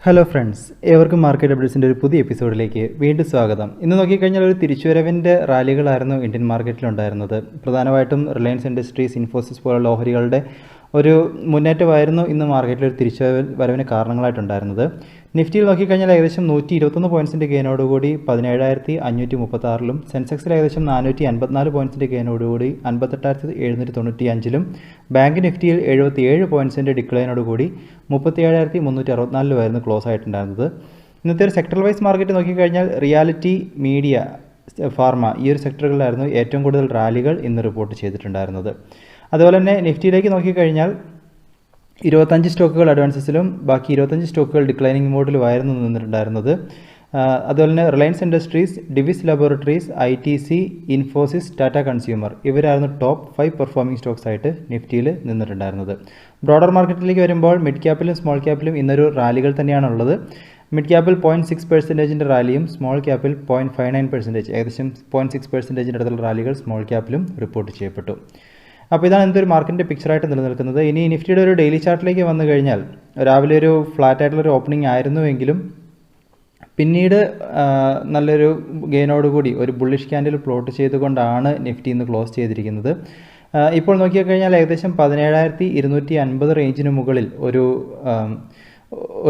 Hello friends, ഏവർക്കും market അപ്ഡേറ്റ്സിൻ്റെ ഒരു പുതിയ എപ്പിസോഡിലേക്ക് വീണ്ടും സ്വാഗതം. ഇന്ന് നോക്കിക്കഴിഞ്ഞാൽ ഒരു തിരിച്ചുവരവിൻ്റെ റാലികളായിരുന്നു ഇന്ത്യൻ മാർക്കറ്റിലുണ്ടായിരുന്നത്. പ്രധാനമായിട്ടും റിലയൻസ് ഇൻഡസ്ട്രീസ്, ഇൻഫോസിസ് പോലുള്ള ഓഹരികളുടെ ഒരു മുന്നേറ്റമായിരുന്നു ഇന്ന് മാർക്കറ്റിൽ ഒരു തിരിച്ചുവരവിന് കാരണങ്ങളായിട്ടുണ്ടായിരുന്നത്. നിഫ്റ്റിയിൽ നോക്കിക്കഴിഞ്ഞാൽ ഏകദേശം 121 പോയിൻറ്റ്സിൻ്റെ ഗെയിനോടുകൂടി 17,536-ലും, സെൻസെക്സിൽ ഏകദേശം 454 പോയിൻറ്റ്സിൻ്റെ ഗെയിനോടുകൂടി 58,795-ലും, ബാങ്ക് നിഫ്റ്റിയിൽ 77 പോയിൻറ്റ്സിൻ്റെ ഡിക്ലൈനോടുകൂടി 37,364-ലുമായിരുന്നു ക്ലോസ് ആയിട്ടുണ്ടായിരുന്നത്. ഇന്നത്തെ ഒരു സെക്ടറൽ വൈസ് മാർക്കറ്റ് നോക്കിക്കഴിഞ്ഞാൽ റിയാലിറ്റി, മീഡിയ, ഫാർമ ഈ ഒരു സെക്ടറുകളിലായിരുന്നു ഏറ്റവും കൂടുതൽ റാലികൾ ഇന്ന് റിപ്പോർട്ട് ചെയ്തിട്ടുണ്ടായിരുന്നത്. അതുപോലെ തന്നെ നിഫ്റ്റിയിലേക്ക് നോക്കിക്കഴിഞ്ഞാൽ 25 സ്റ്റോക്കുകൾ അഡ്വാൻസസിലും ബാക്കി 25 സ്റ്റോക്കുകൾ ഡിക്ലൈനിങ് മോഡിലുമായിരുന്നു നിന്നിട്ടുണ്ടായിരുന്നത്. അതുപോലെ തന്നെ Reliance Industries, Divi's laboratories, ITC, Infosys, Tata consumer ഇവരായിരുന്നു ടോപ്പ് 5 പെർഫോമിംഗ് സ്റ്റോക്സ് ആയിട്ട് നിഫ്റ്റിയിൽ നിന്നിട്ടുണ്ടായിരുന്നത്. ബ്രോഡർ മാർക്കറ്റിലേക്ക് വരുമ്പോൾ മിഡ് ക്യാപ്പിലും സ്മോൾ ക്യാപ്പിലും ഇന്നൊരു റാലികൾ തന്നെയാണുള്ളത്. മിഡ് ക്യാപ്പിൽ 0.6% റാലിയും സ്മോൾ ക്യാപ്പിൽ 0.59%, ഏകദേശം 0.6% അടുത്തുള്ള റാലികൾ സ്മോൾ ക്യാപ്പിലും റിപ്പോർട്ട് ചെയ്യപ്പെട്ടു. അപ്പോൾ ഇതാണ് എന്തൊരു മാർക്കറ്റിൻ്റെ പിക്ചറായിട്ട് നിലനിൽക്കുന്നത്. ഇനി നിഫ്റ്റിയുടെ ഒരു ഡെയിലി ചാർട്ടിലേക്ക് വന്നു കഴിഞ്ഞാൽ രാവിലെ ഒരു ഫ്ലാറ്റ് ആയിട്ടുള്ളൊരു ഓപ്പണിംഗ് ആയിരുന്നുവെങ്കിലും പിന്നീട് നല്ലൊരു ഗെയിനോടുകൂടി ഒരു ബുള്ളിഷ് ക്യാൻഡിൽ പ്ലോട്ട് ചെയ്തുകൊണ്ടാണ് നിഫ്റ്റി ഇന്ന് ക്ലോസ് ചെയ്തിരിക്കുന്നത്. ഇപ്പോൾ നോക്കിക്കഴിഞ്ഞാൽ ഏകദേശം 17,250 റേഞ്ചിന് മുകളിൽ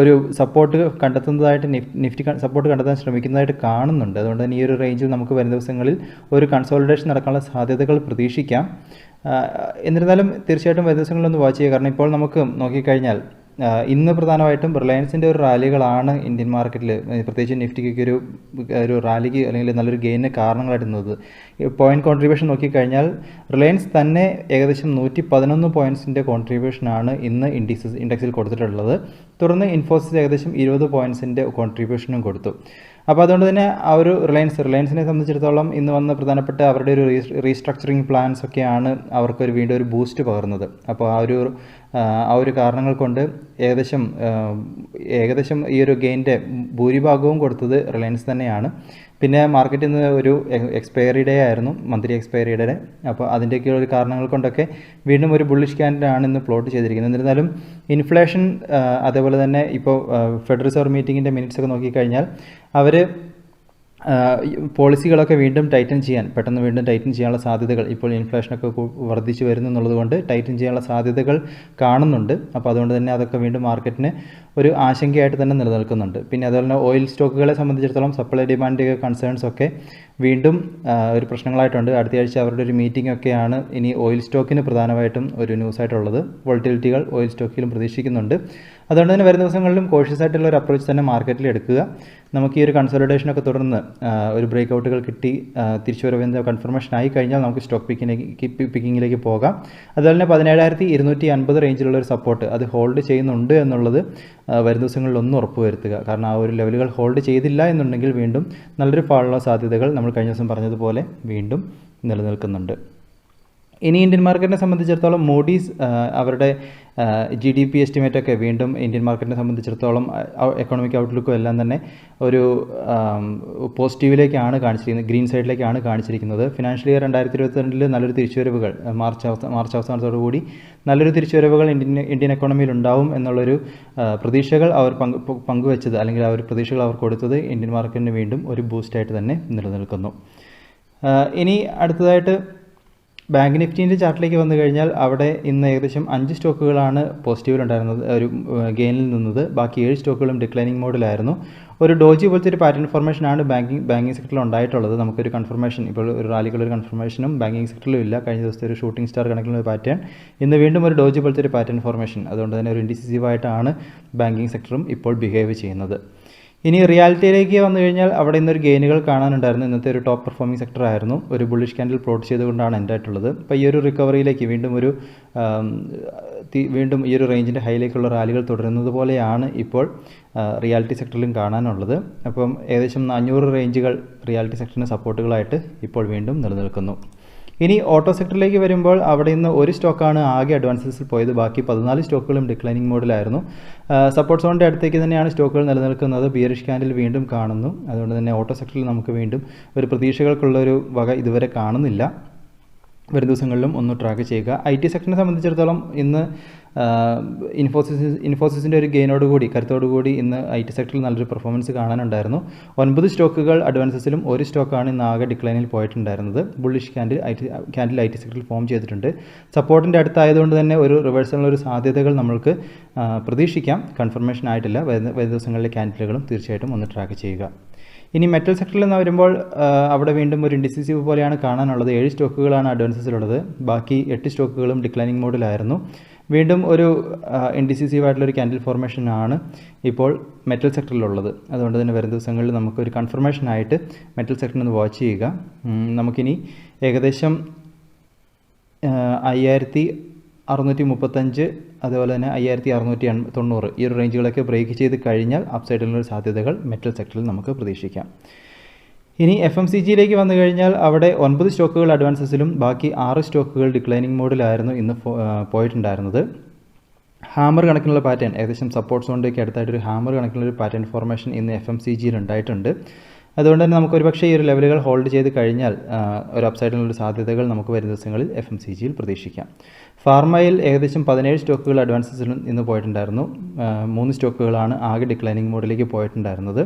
ഒരു സപ്പോർട്ട് കണ്ടെത്തുന്നതായിട്ട് നിഫ്റ്റി സപ്പോർട്ട് കണ്ടെത്താൻ ശ്രമിക്കുന്നതായിട്ട് കാണുന്നുണ്ട്. അതുകൊണ്ട് തന്നെ ഈ ഒരു റേഞ്ചിൽ നമുക്ക് വരും ദിവസങ്ങളിൽ ഒരു കൺസോളിഡേഷൻ നടക്കാനുള്ള സാധ്യതകൾ പ്രതീക്ഷിക്കാം. എന്നിരുന്നാലും തീർച്ചയായിട്ടും വരും ദിവസങ്ങളിലൊന്ന് വാച്ച് ചെയ്യുക. കാരണം ഇപ്പോൾ നമുക്ക് നോക്കിക്കഴിഞ്ഞാൽ ഇന്ന് പ്രധാനമായിട്ടും റിലയൻസിൻ്റെ ഒരു റാലികളാണ് ഇന്ത്യൻ മാർക്കറ്റിൽ, പ്രത്യേകിച്ച് നിഫ്റ്റിക്ക് ഒരു റാലിക്ക് അല്ലെങ്കിൽ നല്ലൊരു ഗെയിനിന് കാരണങ്ങളായിട്ടുള്ളത്. പോയിൻറ്റ് കോൺട്രിബ്യൂഷൻ നോക്കിക്കഴിഞ്ഞാൽ റിലയൻസ് തന്നെ ഏകദേശം 111 പോയിൻറ്റ്സിൻ്റെ കോൺട്രിബ്യൂഷനാണ് ഇന്ന് ഇൻഡെക്സിൽ കൊടുത്തിട്ടുള്ളത്. തുടർന്ന് ഇൻഫോസിസ് ഏകദേശം 20 പോയിൻറ്റ്സിൻ്റെ കോൺട്രിബ്യൂഷനും കൊടുത്തു. അപ്പോൾ അതുകൊണ്ട് തന്നെ ആ ഒരു റിലയൻസിനെ സംബന്ധിച്ചിടത്തോളം ഇന്ന് വന്ന പ്രധാനപ്പെട്ട അവരുടെ ഒരു റീസ്ട്രക്ചറിങ് പ്ലാൻസ് ഒക്കെയാണ് അവർക്കൊരു വീണ്ടും ഒരു ബൂസ്റ്റ് പകർന്നത്. അപ്പോൾ ആ ഒരു കാരണങ്ങൾ കൊണ്ട് ഏകദേശം ഈ ഒരു ഗെയിൻ്റെ ഭൂരിഭാഗവും കൊടുത്തത് റിലയൻസ് തന്നെയാണ്. പിന്നെ മാർക്കറ്റിൽ നിന്ന് ഒരു എക്സ്പയറി ഡേ ആയിരുന്നു, മന്ത്ലി എക്സ്പയറി ഡേ. അപ്പോൾ അതിൻ്റെയൊക്കെ ഒരു കാരണങ്ങൾ കൊണ്ടൊക്കെ വീണ്ടും ഒരു ബുള്ളിഷ് ക്യാൻഡിലാണ് ഇന്ന് പ്ലോട്ട് ചെയ്തിരിക്കുന്നത്. എന്നിരുന്നാലും ഇൻഫ്ലേഷൻ, അതേപോലെ തന്നെ ഇപ്പോൾ ഫെഡറൽ റിസർവ് മീറ്റിങ്ങിൻ്റെ മിനിറ്റ്സ് ഒക്കെ നോക്കിക്കഴിഞ്ഞാൽ അവർ പോളിസികളൊക്കെ പെട്ടെന്ന് വീണ്ടും ടൈറ്റൻ ചെയ്യാനുള്ള സാധ്യതകൾ, ഇപ്പോൾ ഇൻഫ്ലേഷനൊക്കെ വർദ്ധിച്ചു വരുന്നു എന്നുള്ളതുകൊണ്ട് ടൈറ്റൻ ചെയ്യാനുള്ള സാധ്യതകൾ കാണുന്നുണ്ട്. അപ്പോൾ അതുകൊണ്ട് തന്നെ അതൊക്കെ വീണ്ടും മാർക്കറ്റിന് ഒരു ആശങ്കയായിട്ട് തന്നെ നിലനിൽക്കുന്നുണ്ട്. പിന്നെ അതുപോലെ തന്നെ ഓയിൽ സ്റ്റോക്കുകളെ സംബന്ധിച്ചിടത്തോളം സപ്ലൈ ഡിമാൻഡ് കൺസേൺസ് ഒക്കെ വീണ്ടും ഒരു പ്രശ്നങ്ങളായിട്ടുണ്ട്. അടുത്തയാഴ്ച അവരുടെ ഒരു മീറ്റിംഗ് ഒക്കെയാണ് ഇനി ഓയിൽ സ്റ്റോക്കിന് പ്രധാനമായിട്ടും ഒരു ന്യൂസായിട്ടുള്ളത്. വോളറ്റിലിറ്റികൾ ഓയിൽ സ്റ്റോക്കിലും പ്രതീക്ഷിക്കുന്നുണ്ട്. അതുകൊണ്ട് തന്നെ വരുന്ന ദിവസങ്ങളിലും കോഷ്യസ് ആയിട്ടുള്ള ഒരു അപ്രോച്ച് തന്നെ മാർക്കറ്റിൽ എടുക്കുക. നമുക്ക് ഈ ഒരു കൺസോളിഡേഷനൊക്കെ തുടർന്ന് ഒരു ബ്രേക്ക് ഔട്ടുകൾ കിട്ടി തിരിച്ചുവരവിൻ്റെ കൺഫർമേഷൻ ആയി കഴിഞ്ഞാൽ നമുക്ക് സ്റ്റോക്ക് പിക്കിങ്ങിലേക്ക് പോകാം. അതുപോലെ തന്നെ 17,250 റേഞ്ചിലുള്ള ഒരു സപ്പോർട്ട് അത് ഹോൾഡ് ചെയ്യുന്നുണ്ട് എന്നുള്ളത് വരും ദിവസങ്ങളിലൊന്നും ഉറപ്പുവരുത്തുക. കാരണം ആ ഒരു ലെവലുകൾ ഹോൾഡ് ചെയ്തില്ല എന്നുണ്ടെങ്കിൽ വീണ്ടും നല്ലൊരു ഫാളുള്ള സാധ്യതകൾ നമ്മൾ കഴിഞ്ഞ ദിവസം പറഞ്ഞതുപോലെ വീണ്ടും നിലനിൽക്കുന്നുണ്ട്. ഇനി ഇന്ത്യൻ മാർക്കറ്റിനെ സംബന്ധിച്ചിടത്തോളം മൂഡീസ് അവരുടെ GDP എസ്റ്റിമേറ്റൊക്കെ വീണ്ടും ഇന്ത്യൻ മാർക്കറ്റിനെ സംബന്ധിച്ചിടത്തോളം എക്കണോമിക് ഔട്ട്ലുക്കും എല്ലാം തന്നെ ഒരു പോസിറ്റീവിലേക്കാണ് കാണിച്ചിരിക്കുന്നത്, ഗ്രീൻ സൈഡിലേക്കാണ് കാണിച്ചിരിക്കുന്നത്. ഫിനാൻഷ്യൽ ഇയർ 2022 നല്ലൊരു തിരിച്ചുവരവുകൾ മാർച്ച് അവസാനത്തോടുകൂടി നല്ലൊരു തിരിച്ചുവരവുകൾ ഇന്ത്യൻ എക്കോണമിയിൽ ഉണ്ടാവും എന്നുള്ളൊരു പ്രതീക്ഷകൾ അവർ പങ്കുവെച്ചത്, അല്ലെങ്കിൽ ആ ഒരു പ്രതീക്ഷകൾ അവർ കൊടുത്തത് ഇന്ത്യൻ മാർക്കറ്റിന് വീണ്ടും ഒരു ബൂസ്റ്റായിട്ട് തന്നെ നിലനിൽക്കുന്നു. ഇനി അടുത്തതായിട്ട് ബാങ്ക് നിഫ്റ്റീൻ്റെ ചാർട്ടിലേക്ക് വന്നു കഴിഞ്ഞാൽ അവിടെ ഇന്ന് ഏകദേശം 5 സ്റ്റോക്കുകളാണ് പോസിറ്റീവിലുണ്ടായിരുന്നത്, ഒരു ഗെയിനിൽ നിന്നത്. ബാക്കി 7 സ്റ്റോക്കുകളും ഡിക്ലൈനിങ് മോഡിലായിരുന്നു. ഒരു ഡോജി പോലത്തെ ഒരു പാറ്റേൺ ഫോർമേഷനാണ് ബാങ്കിങ് സെക്ടറിൽ ഉണ്ടായിട്ടുള്ളത്. നമുക്കൊരു കൺഫർമേഷൻ, ഇപ്പോൾ ഒരു റാലികളൊരു കൺഫർമേഷനും ബാങ്കിങ് സെക്ടറിലും ഇല്ല. കഴിഞ്ഞ ദിവസത്തെ ഒരു ഷൂട്ടിംഗ് സ്റ്റാർ കണക്കിലുള്ള ഒരു പാറ്റേൺ, ഇന്ന് വീണ്ടും ഒരു ഡോജി പോലത്തെ ഒരു പാറ്റേൺ ഫോർമേഷൻ. അതുകൊണ്ട് തന്നെ ഒരു ഇൻഡിസിസീവായിട്ടാണ് ബാങ്കിങ് സെക്ടറും ഇപ്പോൾ ബിഹേവ് ചെയ്യുന്നത്. ഇനി റിയാലിറ്റിയിലേക്ക് വന്നു കഴിഞ്ഞാൽ അവിടെ ഇന്നൊരു ഗെയിനുകൾ കാണാനുണ്ടായിരുന്നു. ഇന്നത്തെ ഒരു ടോപ്പ് പെർഫോമിംഗ് സെക്ടർ ആയിരുന്നു. ഒരു ബുള്ളിഷ് ക്യാൻഡിൽ പ്ലോട്ട് ചെയ്തുകൊണ്ടാണ് എൻ്റെ ആയിട്ടുള്ളത്. അപ്പോൾ ഈ ഒരു റിക്കവറിയിലേക്ക് വീണ്ടും ഈ ഒരു റേഞ്ചിൻ്റെ ഹൈയിലേക്കുള്ള റാലികൾ തുടരുന്നത് പോലെയാണ് ഇപ്പോൾ റിയാലിറ്റി സെക്ടറിലും കാണാനുള്ളത്. അപ്പം ഏകദേശം 400 റേഞ്ചുകൾ റിയാലിറ്റി സെക്ടറിന് സപ്പോർട്ടുകളായിട്ട് ഇപ്പോൾ വീണ്ടും നിലനിൽക്കുന്നു. ഇനി ഓട്ടോ സെക്ടറിലേക്ക് വരുമ്പോൾ അവിടെ ഇന്ന് ഒരു സ്റ്റോക്കാണ് ആകെ അഡ്വാൻസസിൽ പോയത്. ബാക്കി 14 സ്റ്റോക്കുകളും ഡിക്ലൈനിങ് മോഡിലായിരുന്നു. സപ്പോർട്ട് സോണിൻ്റെ അടുത്തേക്ക് തന്നെയാണ് സ്റ്റോക്കുകൾ നിലനിൽക്കുന്നത്. ബിയറിഷ് ക്യാൻഡിൽ വീണ്ടും കാണുന്നു. അതുകൊണ്ട് തന്നെ ഓട്ടോ സെക്ടറിൽ നമുക്ക് വീണ്ടും ഒരു പ്രതീക്ഷകൾക്കുള്ളൊരു വക ഇതുവരെ കാണുന്നില്ല. വരും ദിവസങ്ങളിലും ഒന്ന് ട്രാക്ക് ചെയ്യുക. IT സെക്ടറിനെ സംബന്ധിച്ചിടത്തോളം ഇന്ന് ഇൻഫോസിസിൻ്റെ ഒരു ഗെയിനോടുകൂടി കരുത്തോടുകൂടി ഇന്ന് IT സെക്ടറിൽ നല്ലൊരു പെർഫോമൻസ് കാണാനുണ്ടായിരുന്നു. 9 സ്റ്റോക്കുകൾ അഡ്വാൻസസിലും ഒരു സ്റ്റോക്കാണ് ഇന്ന് ആകെ ഡിക്ലൈനിൽ പോയിട്ടുണ്ടായിരുന്നത്. ബുള്ളിഷ് ക്യാൻഡിൽ IT സെക്ടറിൽ ഫോം ചെയ്തിട്ടുണ്ട്. സപ്പോർട്ടിൻ്റെ അടുത്തായതുകൊണ്ട് തന്നെ ഒരു റിവേഴ്സലിനുള്ള ഒരു സാധ്യതകൾ നമ്മൾക്ക് പ്രതീക്ഷിക്കാം. കൺഫർമേഷൻ ആയിട്ടില്ല. വരുന്ന ദിവസങ്ങളിലെ ക്യാൻഡിലുകളും തീർച്ചയായിട്ടും ഒന്ന് ട്രാക്ക് ചെയ്യുക. ഇനി മെറ്റൽ സെക്ടറിൽ നിന്ന് വരുമ്പോൾ അവിടെ വീണ്ടും ഒരു ഇൻഡിസിസീവ് പോലെയാണ് കാണാനുള്ളത്. 7 സ്റ്റോക്കുകളാണ് അഡ്വാൻസസിലുള്ളത്. ബാക്കി 8 സ്റ്റോക്കുകളും ഡിക്ലൈനിങ് മോഡിലായിരുന്നു. വീണ്ടും ഒരു ഇൻഡിസിസീവ് ആയിട്ടുള്ളൊരു ക്യാൻഡിൽ ഫോർമേഷനാണ് ഇപ്പോൾ മെറ്റൽ സെക്ടറിലുള്ളത്. അതുകൊണ്ട് തന്നെ വരുന്ന ദിവസങ്ങളിൽ നമുക്കൊരു കൺഫർമേഷനായിട്ട് മെറ്റൽ സെക്ടറിൽ നിന്ന് വാച്ച് ചെയ്യുക. നമുക്കിനി ഏകദേശം 5635 അതുപോലെ തന്നെ 5690 ഈ ഒരു റേഞ്ചുകളൊക്കെ ബ്രേക്ക് ചെയ്ത് കഴിഞ്ഞാൽ അപ്സൈഡിലുള്ള സാധ്യതകൾ മെറ്റൽ സെക്ടറിൽ നമുക്ക് പ്രതീക്ഷിക്കാം. ഇനി FMCGയിലേക്ക് വന്നു കഴിഞ്ഞാൽ അവിടെ 9 സ്റ്റോക്കുകൾ അഡ്വാൻസസിലും ബാക്കി 6 സ്റ്റോക്കുകൾ ഡിക്ലൈനിങ് മോഡിലായിരുന്നു ഇന്ന് പോയിട്ടുണ്ടായിരുന്നത്. ഹാമർ കണക്കിനുള്ള പാറ്റേൺ ഏകദേശം സപ്പോർട്ട് സോണിലേക്ക് അടുത്തായിട്ടൊരു ഹാമർ കണക്കിനുള്ളൊരു പാറ്റേൺ ഫോർമേഷൻ ഇന്ന് FMCGയിൽ ഉണ്ടായിട്ടുണ്ട്. അതുകൊണ്ട് തന്നെ നമുക്ക് ഒരുപക്ഷേ ഈ ഒരു ലെവലുകൾ ഹോൾഡ് ചെയ്ത് കഴിഞ്ഞാൽ ഒരു അപ്സൈഡിനുള്ള സാധ്യതകൾ നമുക്ക് വരുന്ന ദിവസങ്ങളിൽ FMCGയിൽ പ്രതീക്ഷിക്കാം. ഫാർമയിൽ ഏകദേശം 17 സ്റ്റോക്കുകൾ അഡ്വാൻസസിലും ഇന്ന് പോയിട്ടുണ്ടായിരുന്നു. 3 സ്റ്റോക്കുകളാണ് ആകെ ഡിക്ലൈനിങ് മോഡിലേക്ക് പോയിട്ടുണ്ടായിരുന്നത്.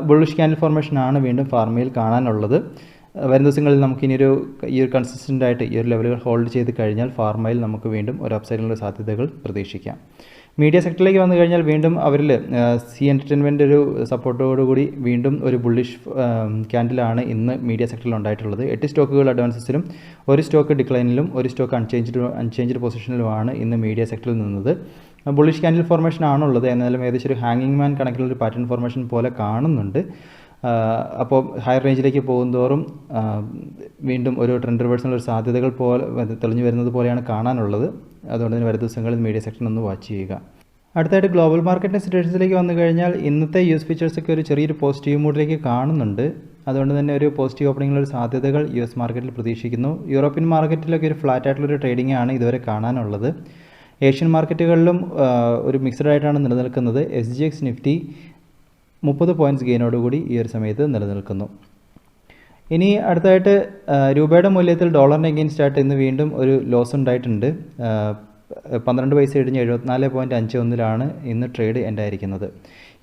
ബുള്ളിഷ് ക്യാൻഡിൽ ഫോർമേഷനാണ് വീണ്ടും ഫാർമയിൽ കാണാനുള്ളത്. വരും ദിവസങ്ങളിൽ നമുക്കിനിയൊരു ഈ ഒരു കൺസിസ്റ്റൻ്റ് ആയിട്ട് ഈ ഒരു ലെവലുകൾ ഹോൾഡ് ചെയ്ത് കഴിഞ്ഞാൽ ഫാർമയിൽ നമുക്ക് വീണ്ടും ഒരു അപ്സൈഡിനുള്ള സാധ്യതകൾ പ്രതീക്ഷിക്കാം. മീഡിയ സെക്ടറിലേക്ക് വന്നു കഴിഞ്ഞാൽ വീണ്ടും അവരിൽ സി എൻ്റർടൈൻമെൻ്റ് ഒരു സപ്പോർട്ടോടുകൂടി വീണ്ടും ഒരു ബുള്ളിഷ് ക്യാൻഡിലാണ് ഇന്ന് മീഡിയ സെക്ടറിൽ ഉണ്ടായിട്ടുള്ളത്. 8 സ്റ്റോക്കുകൾ അഡ്വാൻസസിലും ഒരു സ്റ്റോക്ക് ഡിക്ലൈനിലും ഒരു സ്റ്റോക്ക് അൺചേഞ്ച്ഡ് പൊസിഷനിലുമാണ് ഇന്ന് മീഡിയ സെക്ടറിൽ നിന്നത്. ബുള്ളിഷ് ക്യാൻഡിൽ ഫോർമേഷൻ ആണുള്ളത്. എന്നാലും ഏകദേശം ഒരു ഹാങ്ങിങ് മാൻ കണക്കിലൊരു പാറ്റേൺ ഫോർമേഷൻ പോലെ കാണുന്നുണ്ട്. അപ്പോൾ ഹയർ റേഞ്ചിലേക്ക് പോകുന്തോറും വീണ്ടും ഒരു ട്രെൻഡ് റിവേഴ്സിനുള്ള ഒരു സാധ്യതകൾ പോലെ തെളിഞ്ഞു വരുന്നത് പോലെയാണ് കാണാനുള്ളത്. അതുകൊണ്ട് തന്നെ വരുന്ന ദിവസങ്ങളിൽ മീഡിയ സെക്ടറിൽ ഒന്ന് വാച്ച് ചെയ്യുക. അടുത്തായിട്ട് ഗ്ലോബൽ മാർക്കറ്റിൻ്റെ സിറ്റുവേഷൻസിലേക്ക് വന്നു കഴിഞ്ഞാൽ ഇന്നത്തെ US ഫീച്ചേഴ്സൊക്കെ ഒരു ചെറിയൊരു പോസിറ്റീവ് മൂഡിലേക്ക് കാണുന്നുണ്ട്. അതുകൊണ്ട് തന്നെ ഒരു പോസിറ്റീവ് ഓപ്പണിങ്ങിലുള്ള സാധ്യതകൾ US മാർക്കറ്റിൽ പ്രതീക്ഷിക്കുന്നു. യൂറോപ്യൻ മാർക്കറ്റിലൊക്കെ ഒരു ഫ്ലാറ്റ് ആയിട്ടുള്ളൊരു ട്രേഡിംഗ് ആണ് ഇതുവരെ കാണാനുള്ളത്. ഏഷ്യൻ മാർക്കറ്റുകളിലും ഒരു മിക്സഡ് ആയിട്ടാണ് നിലനിൽക്കുന്നത്. SGX നിഫ്റ്റി 30 പോയിൻറ്റ്സ് ഗെയിനോടുകൂടി ഈ ഒരു സമയത്ത് നിലനിൽക്കുന്നു. ഇനി അടുത്തായിട്ട് രൂപയുടെ മൂല്യത്തിൽ ഡോളറിന് എഗെയിൻസ്റ്റ് ആയിട്ട് ഇന്ന് വീണ്ടും ഒരു ലോസ് ഉണ്ടായിട്ടുണ്ട്. 12 പൈസ ഇടിഞ്ഞ് 74.51 ഇന്ന് ട്രേഡ് എൻഡ് ആയിരിക്കുന്നത്.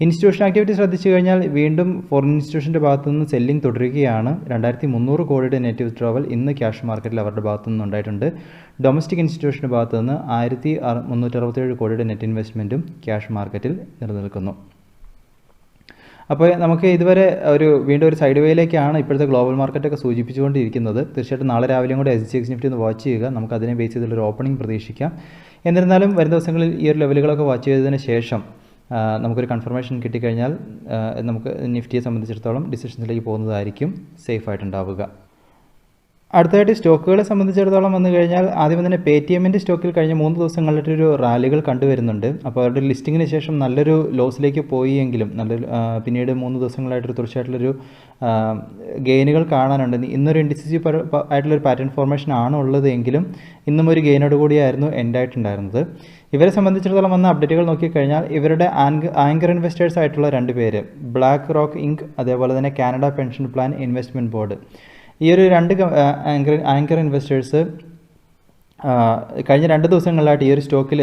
ഇൻസ്റ്റിറ്റ്യൂഷൻ ആക്ടിവിറ്റി ശ്രദ്ധിച്ചു കഴിഞ്ഞാൽ വീണ്ടും ഫോറിൻ ഇൻസ്റ്റിറ്റ്യൂഷൻ്റെ ഭാഗത്തു നിന്ന് സെല്ലിംഗ് തുടരുകയാണ്. 2300 കോടിയുടെ നെറ്റ് വിത്ഡ്രോവൽ ഇന്ന് ക്യാഷ് മാർക്കറ്റിൽ അവരുടെ ഭാഗത്തു നിന്ന് ഉണ്ടായിട്ടുണ്ട്. ഡൊമസ്റ്റിക് ഇൻസ്റ്റിറ്റ്യൂഷൻ്റെ ഭാഗത്തു നിന്ന് 1367 കോടിയുടെ നെറ്റ് ഇൻവെസ്റ്റ്മെൻറ്റും ക്യാഷ് മാർക്കറ്റിൽ നിലനിൽക്കുന്നു. അപ്പോൾ നമുക്ക് ഇതുവരെ വീണ്ടും ഒരു സൈഡ് വേയിലേക്കാണ് ഇപ്പോഴത്തെ ഗ്ലോബൽ മാർക്കറ്റൊക്കെ സൂചിപ്പിച്ചുകൊണ്ടിരിക്കുന്നത്. തീർച്ചയായിട്ടും നാളെ രാവിലെയും കൂടെ SGX നിഫ്റ്റി ഒന്ന് വാച്ച് ചെയ്യുക. നമുക്ക് അതിനെ ബേസ് ചെയ്തുള്ളൊരു ഓപ്പണിംഗ് പ്രതീക്ഷിക്കാം. എന്നിരുന്നാലും വരും ദിവസങ്ങളിൽ ഈ ഒരു ലെവലുകളൊക്കെ വാച്ച് ചെയ്തതിന് ശേഷം നമുക്കൊരു കൺഫർമേഷൻ കിട്ടിക്കഴിഞ്ഞാൽ നമുക്ക് നിഫ്റ്റിയെ സംബന്ധിച്ചിടത്തോളം ഡിസിഷൻസിലേക്ക് പോകുന്നതായിരിക്കും സേഫായിട്ടുണ്ടാവുക. അടുത്തായിട്ട് സ്റ്റോക്കുകളെ സംബന്ധിച്ചിടത്തോളം വന്നു കഴിഞ്ഞാൽ ആദ്യം തന്നെ പേടിഎമ്മിൻ്റെ സ്റ്റോക്കിൽ കഴിഞ്ഞ 3 ദിവസങ്ങളിലൊരു റാലികൾ കണ്ടുവരുന്നുണ്ട്. അപ്പോൾ അവരുടെ ലിസ്റ്റിങ്ങിന് ശേഷം നല്ലൊരു ലോസിലേക്ക് പോയി എങ്കിലും പിന്നീട് 3 ദിവസങ്ങളായിട്ടൊരു തീർച്ചയായിട്ടുള്ളൊരു ഗെയിനുകൾ കാണാനുണ്ട്. ഇന്നൊരു ഇൻഡിസിസീവ് ആയിട്ടുള്ളൊരു പാറ്റേൺ ഫോർമേഷൻ ആണ് ഉള്ളത് എങ്കിലും ഇന്നും ഒരു ഗെയിനോട് കൂടിയായിരുന്നു എൻഡായിട്ടുണ്ടായിരുന്നത്. ഇവരെ സംബന്ധിച്ചിടത്തോളം വന്ന അപ്ഡേറ്റുകൾ നോക്കിക്കഴിഞ്ഞാൽ ഇവരുടെ ആങ്കർ ഇൻവെസ്റ്റേഴ്സ് ആയിട്ടുള്ള 2 പേര് ബ്ലാക്ക് റോക്ക് ഇങ്ക് അതേപോലെ തന്നെ Canada pension plan investment board, ഈ ഒരു 2 ആങ്കർ ഇൻവെസ്റ്റേഴ്സ് കഴിഞ്ഞ 2 ദിവസങ്ങളിലായിട്ട് ഈ ഒരു സ്റ്റോക്കിൽ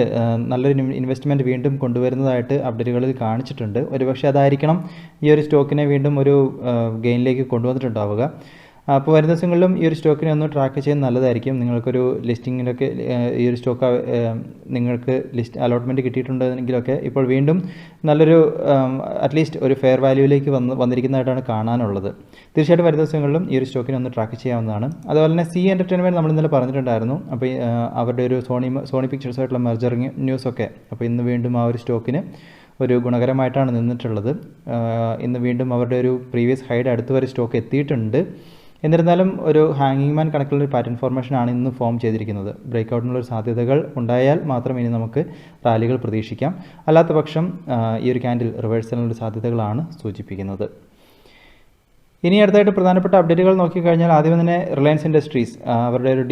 നല്ലൊരു ഇൻവെസ്റ്റ്മെൻറ്റ് വീണ്ടും കൊണ്ടുവരുന്നതായിട്ട് അപ്ഡേറ്റുകളിൽ കാണിച്ചിട്ടുണ്ട്. ഒരുപക്ഷെ അതായിരിക്കണം ഈ ഒരു സ്റ്റോക്കിനെ വീണ്ടും ഒരു ഗെയിനിലേക്ക് കൊണ്ടുവന്നിട്ടുണ്ടാവുക. അപ്പോൾ വരുന്ന ദിവസങ്ങളിലും ഈ ഒരു സ്റ്റോക്കിനെ ഒന്ന് ട്രാക്ക് ചെയ്യുന്നത് നല്ലതായിരിക്കും. നിങ്ങൾക്കൊരു ലിസ്റ്റിങ്ങിലൊക്കെ ഈ ഒരു സ്റ്റോക്ക് നിങ്ങൾക്ക് അലോട്ട്മെൻറ്റ് കിട്ടിയിട്ടുണ്ടെങ്കിലൊക്കെ ഇപ്പോൾ വീണ്ടും നല്ലൊരു അറ്റ്ലീസ്റ്റ് ഒരു ഫെയർ വാല്യൂവിലേക്ക് വന്നിരിക്കുന്നതായിട്ടാണ് കാണാനുള്ളത്. തീർച്ചയായിട്ടും വരുന്ന ദിവസങ്ങളിലും ഈ ഒരു സ്റ്റോക്കിനെ ഒന്ന് ട്രാക്ക് ചെയ്യാവുന്നതാണ്. അതുപോലെ തന്നെ സി എൻ്റർടൈൻമെൻറ്റ് നമ്മൾ ഇന്നലെ പറഞ്ഞിട്ടുണ്ടായിരുന്നു. അപ്പോൾ അവരുടെ ഒരു സോണി പിക്ചേഴ്സായിട്ടുള്ള മെർജറിങ് ന്യൂസൊക്കെ അപ്പോൾ ഇന്ന് വീണ്ടും ആ ഒരു സ്റ്റോക്കിന് ഒരു ഗുണകരമായിട്ടാണ് നിന്നിട്ടുള്ളത്. ഇന്ന് വീണ്ടും അവരുടെ ഒരു പ്രീവിയസ് ഹൈഡ് അടുത്ത് വരെ സ്റ്റോക്ക് എത്തിയിട്ടുണ്ട്. എന്നിരുന്നാലും ഒരു ഹാങ്ങിങ് മാൻ കണക്കുള്ളൊരു പാറ്റേൺ ഫോർമേഷനാണ് ഇന്ന് ഫോം ചെയ്തിരിക്കുന്നത്. ബ്രേക്കൗട്ടിനുള്ളൊരു സാധ്യതകൾ ഉണ്ടായാൽ മാത്രം ഇനി നമുക്ക് റാലികൾ പ്രതീക്ഷിക്കാം. അല്ലാത്ത പക്ഷം ഈ ഒരു ക്യാൻഡിൽ റിവേഴ്സലിനുള്ള സാധ്യതകളാണ് സൂചിപ്പിക്കുന്നത്. ഇനി അടുത്തായിട്ട് പ്രധാനപ്പെട്ട അപ്ഡേറ്റുകൾ നോക്കിക്കഴിഞ്ഞാൽ ആദ്യം തന്നെ റിലയൻസ് ഇൻഡസ്ട്രീസ് അവരുടെ ഒരു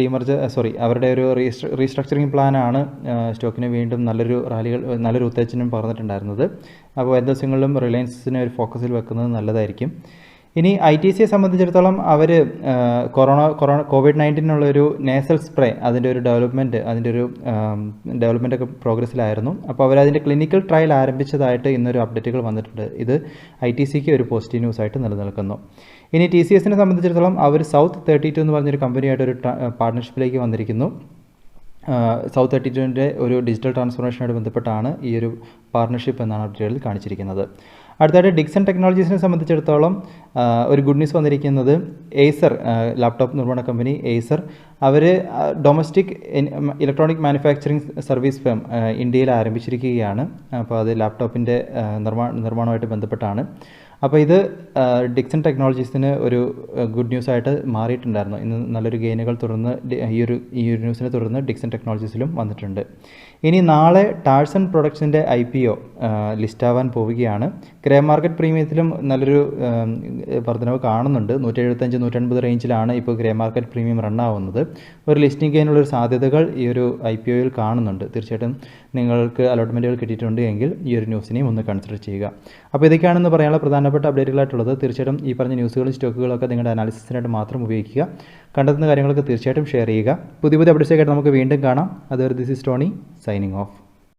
അവരുടെ ഒരു റീസ്ട്രക്ചറിങ് പ്ലാനാണ് സ്റ്റോക്കിന് വീണ്ടും നല്ലൊരു ഉത്തേജനം പറഞ്ഞിട്ടുണ്ടായിരുന്നത്. അപ്പോൾ എല്ലാ ദിവസങ്ങളിലും റിലയൻസിനെ ഒരു ഫോക്കസിൽ വെക്കുന്നത് നല്ലതായിരിക്കും. ഇനി ITCയെ സംബന്ധിച്ചിടത്തോളം അവർ COVID-19 നേസൽ സ്പ്രേ അതിൻ്റെ ഒരു ഡെവലപ്മെൻ്റ് ഒക്കെ പ്രോഗ്രസ്സിലായിരുന്നു. അപ്പോൾ അവരതിൻ്റെ ക്ലിനിക്കൽ ട്രയൽ ആരംഭിച്ചതായിട്ട് ഇന്നൊരു അപ്ഡേറ്റുകൾ വന്നിട്ടുണ്ട്. ഇത് ITCക്ക് ഒരു പോസിറ്റീവ് ന്യൂസ് ആയിട്ട് നിലനിൽക്കുന്നു. ഇനി TCSനെ സംബന്ധിച്ചിടത്തോളം അവർ South 32 എന്ന് പറഞ്ഞൊരു കമ്പനിയായിട്ട് ഒരു പാർട്ട്ണർഷിപ്പിലേക്ക് വന്നിരിക്കുന്നു. South 32ൻ്റെ ഒരു ഡിജിറ്റൽ ട്രാൻസ്ഫോർമേഷനുമായിട്ട് ബന്ധപ്പെട്ടാണ് ഈ ഒരു പാർട്ണർഷിപ്പ് എന്നാണ് അപ്ഡേറ്റിൽ കാണിച്ചിരിക്കുന്നത്. അടുത്തായിട്ട് ഡിക്സൺ ടെക്നോളജീസിനെ സംബന്ധിച്ചിടത്തോളം ഒരു ഗുഡ് ന്യൂസ് വന്നിരിക്കുന്നത് ഏസർ ലാപ്ടോപ്പ് നിർമ്മാണ കമ്പനി ഏസർ അവർ domestic electronic manufacturing service firm ഇന്ത്യയിൽ ആരംഭിച്ചിരിക്കുകയാണ്. അപ്പോൾ അത് ലാപ്ടോപ്പിൻ്റെ നിർമ്മാണവുമായിട്ട് ബന്ധപ്പെട്ടാണ്. അപ്പോൾ ഇത് ഡിക്സൺ ടെക്നോളജീസിന് ഒരു ഗുഡ് ന്യൂസായിട്ട് മാറിയിട്ടുണ്ടായിരുന്നു. ഇന്ന് നല്ലൊരു ഗെയിനുകൾ തുടർന്ന് ഈ ഒരു ന്യൂസിനെ തുടർന്ന് ഡിക്സൺ ടെക്നോളജീസിലും വന്നിട്ടുണ്ട്. ഇനി നാളെ ടാഴ്സൺ പ്രൊഡക്ട്സിൻ്റെ IPO ലിസ്റ്റാവാൻ പോവുകയാണ്. ഗ്രേ മാർക്കറ്റ് പ്രീമിയത്തിലും നല്ലൊരു വർധനവ് കാണുന്നുണ്ട്. 175-180 റേഞ്ചിലാണ് ഇപ്പോൾ ഗ്രേ മാർക്കറ്റ് പ്രീമിയം റണ്ണാവുന്നത്. ഒരു ലിസ്റ്റിംഗ് ഗെയിനുള്ളൊരു സാധ്യതകൾ ഈ ഒരു IPOയിൽ കാണുന്നുണ്ട്. തീർച്ചയായിട്ടും നിങ്ങൾക്ക് അലോട്ട്മെൻറ്റുകൾ കിട്ടിയിട്ടുണ്ട് എങ്കിൽ ഈ ഒരു ന്യൂസിനെയും ഒന്ന് കൺസിഡർ ചെയ്യുക. അപ്പോൾ ഇതൊക്കെയാണെന്ന് പറയാനുള്ള പ്രധാനപ്പെട്ട അപ്ഡേറ്റുകളായിട്ടുള്ളത്. തീർച്ചയായിട്ടും ഈ പറഞ്ഞ ന്യൂസുകളും സ്റ്റോക്കുകളൊക്കെ നിങ്ങളുടെ അനാലിസിസിനായിട്ട് മാത്രം ഉപയോഗിക്കുക. കണ്ടെത്തുന്ന കാര്യങ്ങളൊക്കെ തീർച്ചയായിട്ടും ഷെയർ ചെയ്യുക. പുതിയ അപ്ഡേറ്റ്സൊക്കെ ആയിട്ട് നമുക്ക് വീണ്ടും കാണാം. അതുവരെ this is Tony signing off.